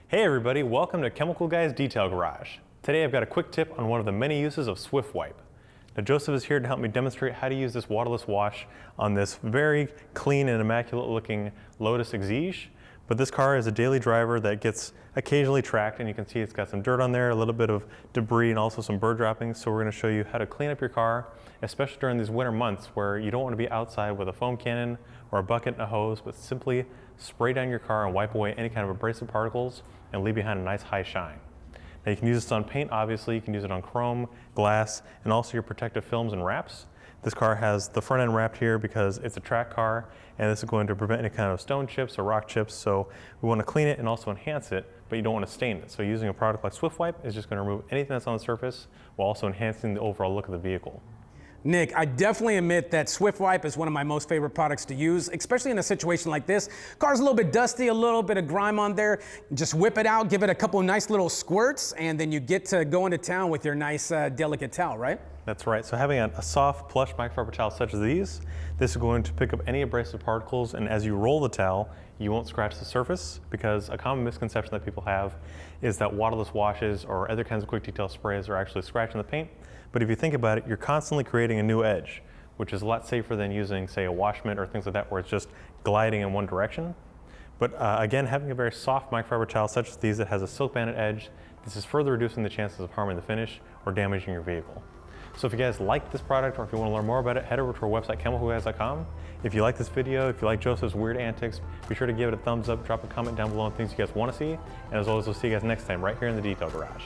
Hey everybody, welcome to Chemical Guy's Detail Garage. Today I've got a quick tip on one of the many uses of Swift Wipe. Now Joseph is here to help me demonstrate how to use this waterless wash on this very clean and immaculate looking Lotus Exige. But this car is a daily driver that gets occasionally tracked, and you can see it's got some dirt on there, a little bit of debris, and also some bird droppings. So we're going to show you how to clean up your car, especially during these winter months where you don't want to be outside with a foam cannon or a bucket and a hose, but simply spray down your car and wipe away any kind of abrasive particles and leave behind a nice high shine. Now you can use this on paint, obviously, you can use it on chrome, glass, and also your protective films and wraps. This car has the front end wrapped here because it's a track car, and this is going to prevent any kind of stone chips or rock chips, so we want to clean it and also enhance it, but you don't want to stain it. So using a product like Swift Wipe is just going to remove anything that's on the surface while also enhancing the overall look of the vehicle. Nick, I definitely admit that Swift Wipe is one of my most favorite products to use, especially in a situation like this. Car's a little bit dusty, a little bit of grime on there. Just whip it out, give it a couple nice little squirts, and then you get to go into town with your nice delicate towel, right? That's right. So having a soft, plush microfiber towel such as these, this is going to pick up any abrasive particles, and as you roll the towel, you won't scratch the surface, because a common misconception that people have is that waterless washes or other kinds of quick detail sprays are actually scratching the paint. But if you think about it, you're constantly creating a new edge, which is a lot safer than using, say, a wash mitt or things like that where it's just gliding in one direction. But again, having a very soft microfiber towel such as these that has a silk banded edge, this is further reducing the chances of harming the finish or damaging your vehicle. So if you guys like this product, or if you want to learn more about it, head over to our website, chemicalguys.com. If you like this video, if you like Joseph's weird antics, be sure to give it a thumbs up, drop a comment down below on things you guys want to see. And as always, we'll see you guys next time right here in the Detail Garage.